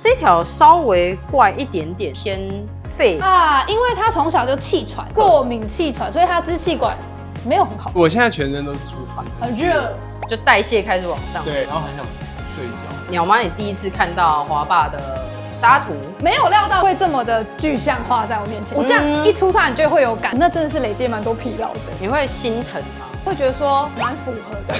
这条稍微怪一点点，偏废啊，因为他从小就气喘，过敏气喘，所以他支气管没有很好。我现在全身都出汗，很热，就代谢开始往上。对，然后很想睡觉。鸟妈，你第一次看到华爸的沙图，没有料到会这么的具象化在我面前。我这样一出场，你就会有感，那真的是累积蛮多疲劳的。你会心疼吗？会觉得说蛮符合的。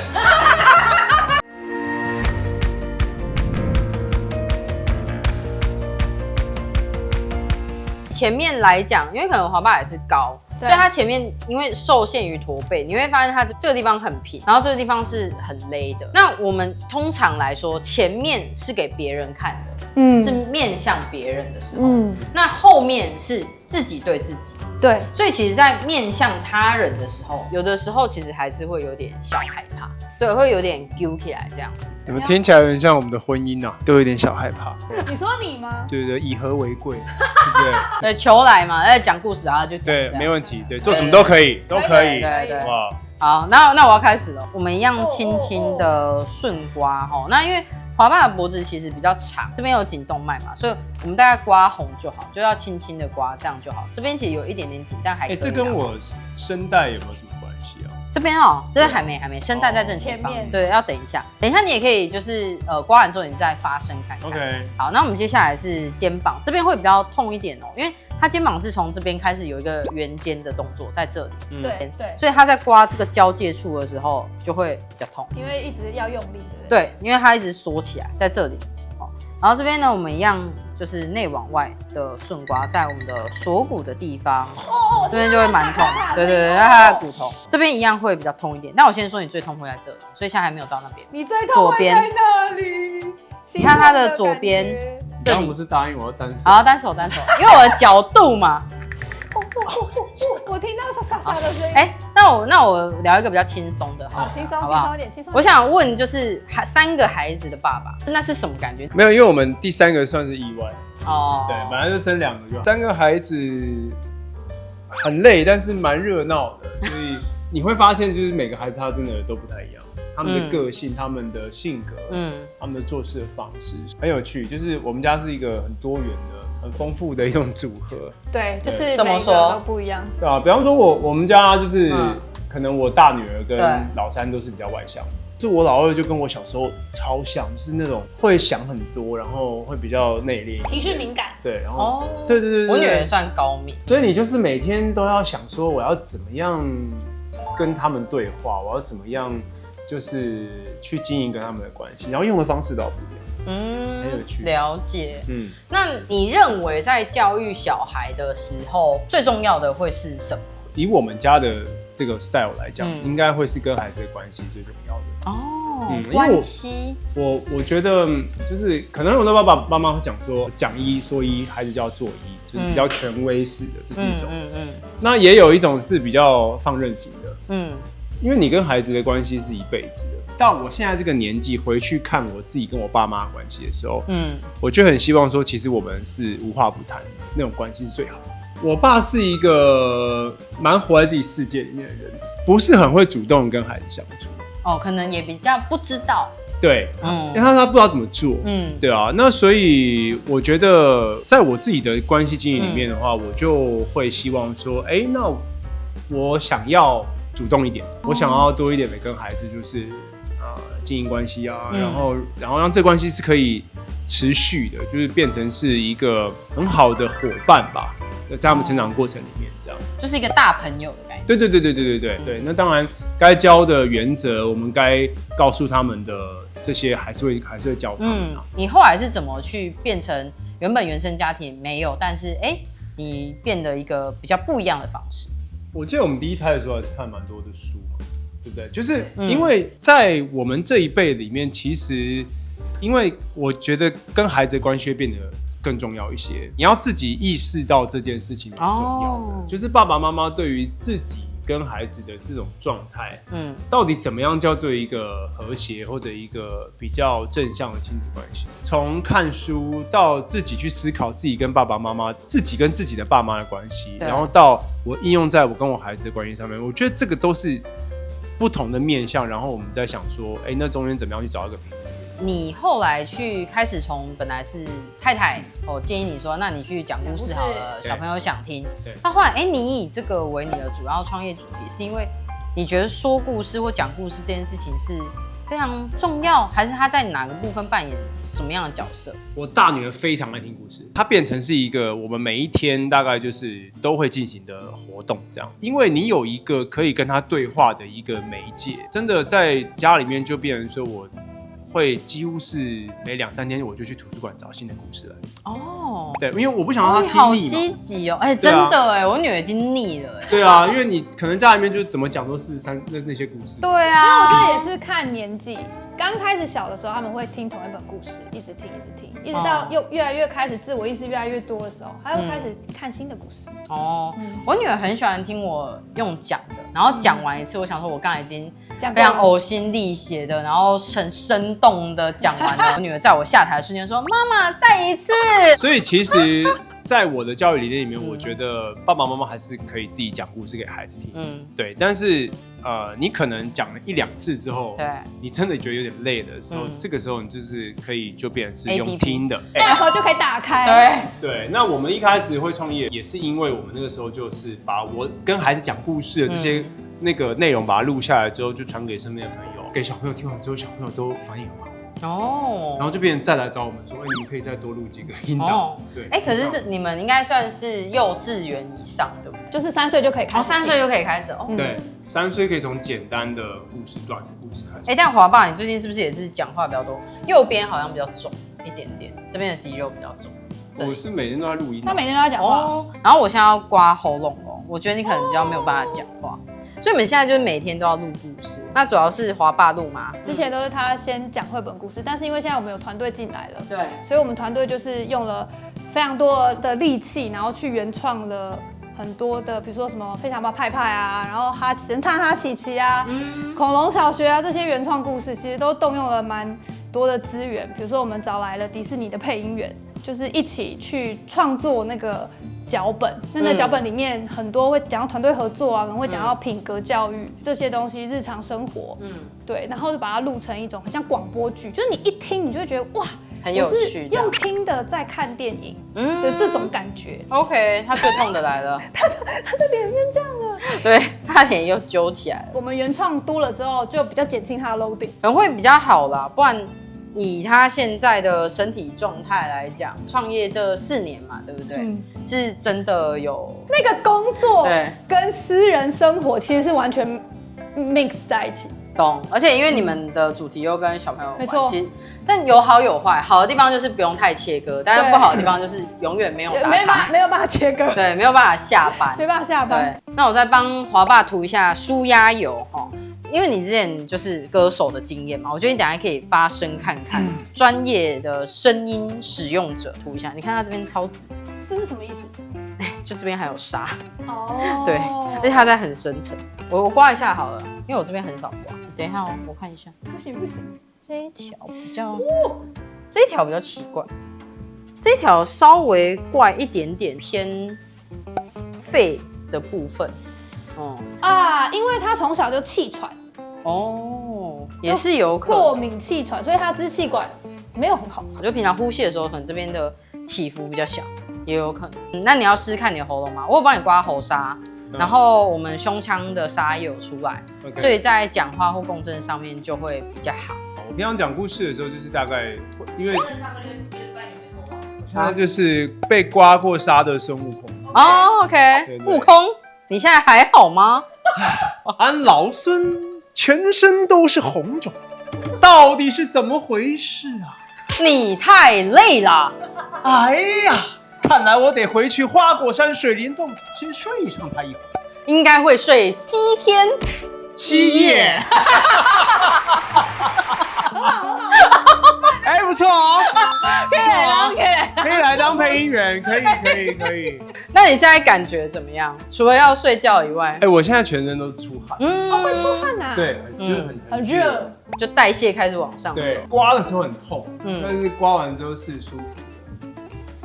前面来讲，因为可能华爸也是高，所以他前面因为受限于驼背，你会发现他这个地方很平，然后这个地方是很勒的。那我们通常来说，前面是给别人看的，是面向别人的时候，那后面是自己对自己。对，所以其实，在面向他人的时候，有的时候其实还是会有点小害怕，对，会有点揪起来这样子。怎么听起来有点像我们的婚姻啊？都有点小害怕。你说你吗？对对，以和为贵，对不对？对，求来嘛，在讲故事啊，就讲。对，没问题。对，做什么都可以，都可以。对，哇，好，那我要开始了。我们一样轻轻的顺刮哈。那因为华爸的脖子其实比较长，这边有颈动脉嘛，所以我们大概刮红就好，就要轻轻的刮，这样就好。这边其实有一点点紧，但还可以。这跟我声带有没有什么关系啊？这边哦，这边还没，声带在正前方。对，要等一下，你也可以就是刮完之后你再发声看看。OK。好，那我们接下来是肩膀，这边会比较痛一点哦，因为他肩膀是从这边开始有一个圆肩的动作在这里。对，所以他在刮这个交界处的时候就会比较痛，因为一直要用力的。对，因为它一直缩起来在这里。然后这边呢，我们一样就是内往外的顺刮，在我们的锁骨的地方，这边就会蛮痛。对，那它的骨头这边一样会比较痛一点。但我先说你最痛会在这里，所以现在还没有到那边。你最痛会在哪里？你看它的左边，这里不是答应我要单手？好，单手，因为我的角度嘛。我听到沙沙的声音。那我聊一个比较轻松的，好，轻松一点。我想问，就是3个孩子的爸爸，那是什么感觉？没有，因为我们第3个算是意外。哦，对，本来就生2个就好。3个孩子很累，但是蛮热闹的，所以你会发现，就是每个孩子他真的都不太一样，他们的个性、他们的性格、他们的做事的方式很有趣。就是我们家是一个很多元的、很丰富的一种组合。对，就是怎么说都不一样。对啊，比方说我们家就是，可能我大女儿跟老3都是比较外向。就我老2就跟我小时候超像，就是那种会想很多，然后会比较内敛，情绪敏感。对，然后对，我女儿算高敏，所以你就是每天都要想说我要怎么样跟他们对话，我要怎么样就是去经营跟他们的关系，然后用的方式都不一样。很有趣。了解。那你认为在教育小孩的时候，最重要的会是什么？以我们家的这个 style 来讲，应该会是跟孩子的关系最重要的。关系。我觉得就是可能很多爸爸妈妈会讲说讲一说一，孩子就要做一，就是比较权威式的，这是一种。那也有一种是比较放任型的。因为你跟孩子的关系是一辈子的。到我现在这个年纪回去看我自己跟我爸妈的关系的时候，我就很希望说，其实我们是无话不谈，那种关系是最好的。我爸是一个蛮活在自己世界里面的人，不是很会主动跟孩子相处。可能也比较不知道。对，因为他不知道怎么做。对啊。那所以我觉得，在我自己的关系经营里面的话，我就会希望说，那我想要主动一点，我想要多一点的跟孩子就是经营关系啊，然后让这关系是可以持续的，就是变成是一个很好的伙伴吧，在他们成长过程里面，这样就是一个大朋友的感觉。对。那当然，该教的原则，我们该告诉他们的这些，还是会教他们。你后来是怎么去变成原生家庭没有，但是你变得一个比较不一样的方式？我记得我们第一胎的时候还是看蛮多的书嘛，对不对？就是因为在我们这一辈里面，其实因为我觉得跟孩子的关系会变得更重要一些，你要自己意识到这件事情很重要的，就是爸爸妈妈对于自己跟孩子的这种状态，到底怎么样叫做一个和谐或者一个比较正向的亲子关系？从看书到自己去思考自己跟爸爸妈妈、自己跟自己的爸妈的关系，然后到我应用在我跟我孩子的关系上面，我觉得这个都是不同的面向。然后我们在想说，那中间怎么样去找一个平衡？你后来去开始从本来是太太建议你说，那你去讲故事好了，小朋友想听。那后来你以这个为你的主要创业主题，是因为你觉得说故事或讲故事这件事情是非常重要，还是他在哪个部分扮演什么样的角色？我大女儿非常爱听故事，它变成是一个我们每一天大概就是都会进行的活动，这样。因为你有一个可以跟她对话的一个媒介，真的在家里面就变成说我会几乎是每2、3天我就去图书馆找新的故事来。哦，对，因为我不想让她听腻嘛。你好积极哦，真的我女儿已经腻了。对啊，因为你可能家里面就怎么讲都是那些故事。对啊，我觉得也是看年纪。刚开始小的时候，他们会听同一本故事，一直听，一直到越来越开始自我意识越来越多的时候，他又开始看新的故事。我女儿很喜欢听我用讲的，然后讲完一次，我想说我刚才已经非常呕心沥血的，然后很生动的讲完了。我女儿在我下台的瞬间说：“妈妈，再一次。”所以其实，在我的教育理念里面，我觉得爸爸妈妈还是可以自己讲故事给孩子听。对。但是你可能讲了1、2次之后，对，你真的觉得有点累的时候，这个时候你就是可以就变成是用听的，然后就可以打开。对。那我们一开始会创业，也是因为我们那个时候就是把我跟孩子讲故事的这些那个内容把它录下来之后，就传给身边的朋友，给小朋友听完之后，小朋友都反应很好。然后就变成再来找我们说，你们可以再多录几个音档。对，可是你们应该算是幼稚园以上，对不对？就是3岁就可以开始。3岁就可以开始哦。对，3岁可以从简单的故事、短的故事开始。但华爸，你最近是不是也是讲话比较多？右边好像比较重一点点，这边的肌肉比较重。我是每天都在录音，他每天都在讲话。然后我现在要刮喉咙哦，我觉得你可能比较没有办法讲话。所以你们现在就是每天都要录故事，那主要是华爸录吗？之前都是他先讲绘本故事，但是因为现在我们有团队进来了，对，所以我们团队就是用了非常多的力气，然后去原创了很多的，比如说什么非常棒派派啊，然后神探哈奇奇啊，恐龙小学啊，这些原创故事其实都动用了蛮多的资源，比如说我们找来了迪士尼的配音员，就是一起去创作那个脚本，那脚本里面很多会讲到团队合作啊，可能会讲到品格教育这些东西，日常生活，对，然后就把它录成一种很像广播剧，就是你一听你就会觉得哇，很有趣，用听的在看电影的这种感觉。OK， 他最痛的来了，他的脸变这样了，对，他脸又揪起来了。我们原创多了之后，就比较减轻他的 loading， 可能会比较好啦，不然。以他现在的身体状态来讲，创业这4年嘛，对不对？是真的有那个工作跟私人生活其实是完全 mix 在一起。懂，而且因为你们的主题又跟小朋友有关，其实但有好有坏。好的地方就是不用太切割，但是不好的地方就是永远没有打卡，没有办法切割，对，没有办法下班，没办法下班。那我再帮华爸涂一下舒压油哈。因为你之前就是歌手的经验嘛，我觉得你等一下可以发声看看，专业的声音使用者涂一下。你看他这边超紫，这是什么意思？就这边还有沙哦，对，而且它在很深层。我刮一下好了，因为我这边很少刮。等一下我看一下。不行，这一条比较，这一条比较奇怪，这一条稍微怪一点点，偏肺的部分。因为他从小就气喘。也是有可能过敏气喘，所以他支气管没有很好。我觉得平常呼吸的时候，可能这边的起伏比较小，也有可能。那你要试试看你的喉咙吗？我有帮你刮喉沙，然后我们胸腔的沙也有出来，所以在讲话或共振上面就会比较好。我平常讲故事的时候，就是大概因为他就是被刮过痧的孙悟空。OK， 悟空，你现在还好吗？俺老孙全身都是红肿，到底是怎么回事啊？你太累了。哎呀，看来我得回去花果山水帘洞先睡上它一会儿。应该会睡7天7夜。很好。哎，不错哦，可以来当配音员，可以。那你现在感觉怎么样？除了要睡觉以外，我现在全身都出汗，会出汗啊？对，就是很热，就代谢开始往上走。对，刮的时候很痛，但是刮完之后是舒服的，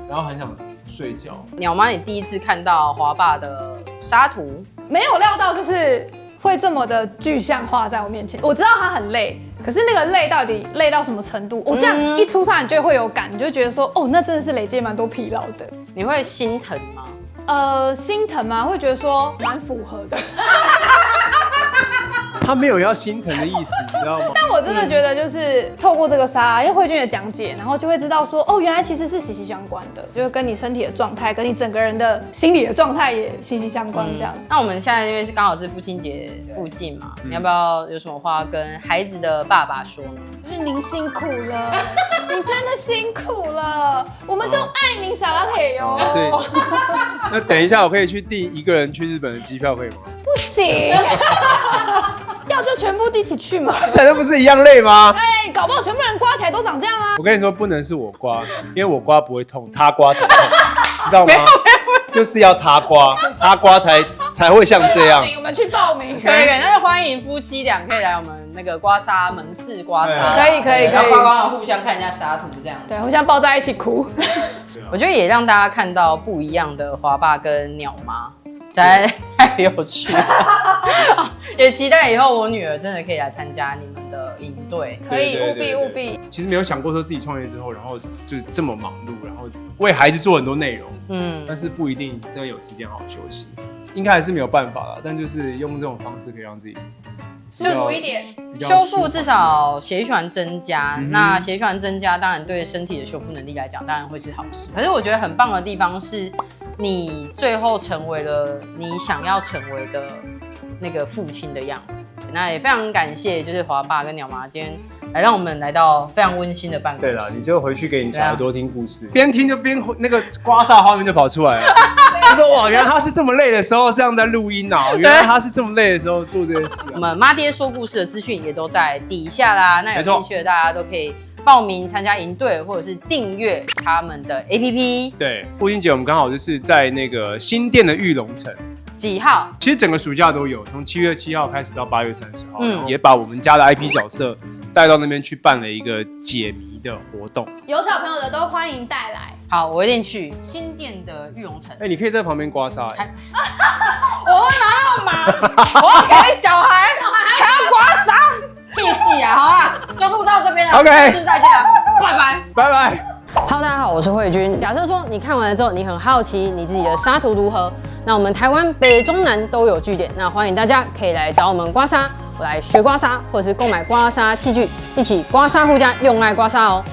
然后很想睡觉。鸟妈，你第一次看到华爸的沙图，没有料到就是会这么的具象化在我面前。我知道他很累，可是那个累到底累到什么程度？我这样一出山，你就会有感，你就觉得说，哦，那真的是累积蛮多疲劳的。你会心疼吗？心疼吗？会觉得说蛮符合的。他没有要心疼的意思，你知道吗？但我真的觉得，就是透过这个沙，因为慧君的讲解，然后就会知道说，哦，原来其实是息息相关的，就是跟你身体的状态，跟你整个人的心理的状态也息息相关。这样。那我们现在因为是刚好是父亲节附近嘛，你要不要有什么话跟孩子的爸爸说呢？就是您辛苦了，你真的辛苦了，我们都爱您，撒拉铁哟。所以，那等一下我可以去订一个人去日本的机票，可以吗？不行。要就全部一起去嘛，这都不是一样累吗？哎，搞不好全部人刮起来都长这样啊！我跟你说，不能是我刮，因为我刮不会痛，他刮才痛，知道吗？就是要他刮，他刮才会像这样。我们去报名，可以，那就欢迎夫妻俩可以来我们那个刮痧门市刮痧，可以，然后刮刮互相看一下痧图这样子，对，互相抱在一起哭。我觉得也让大家看到不一样的华爸跟鸟妈。太有趣了，也期待以后我女儿真的可以来参加你们的营队，可以务必。其实没有想过说自己创业之后，然后就是这么忙碌，然后为孩子做很多内容，但是不一定真的有时间好好休息，应该还是没有办法啦。但就是用这种方式可以让自己舒服一点，修复至少血液循环增加。那血液循环增加，当然对身体的修复能力来讲，当然会是好事。可是我觉得很棒的地方是，你最后成为了你想要成为的那个父亲的样子。那也非常感谢，就是华爸跟鸟妈今天来让我们来到非常温馨的办公室。对啦，你就回去给你小孩多听故事，边听就边那个刮痧画面就跑出来了。就说哇，原来他是这么累的时候这样在录音啊！原来他是这么累的时候做这件事。我们妈爹说故事的资讯也都在底下啦，那有兴趣的大家都可以报名参加营队，或者是订阅他们的 APP。对，父亲节我们刚好就是在那个新店的玉龙城。几号？其实整个暑假都有，从7月7号开始到8月30号，也把我们家的 IP 角色带到那边去办了一个解谜的活动。有小朋友的都欢迎带来。好，我一定去新店的玉龙城。你可以在旁边刮痧。我会拿到忙，我要给小孩还要刮痧，屁戏啊！好啊，就录到这边了。OK， 下次再见了，拜拜，拜拜。Hello， 大家好，我是慧君。假设说你看完了之后，你很好奇你自己的痧图如何，那我们台湾北中南都有据点，那欢迎大家可以来找我们刮痧，我来学刮痧，或者是购买刮痧器具，一起刮痧护家，用爱刮痧哦。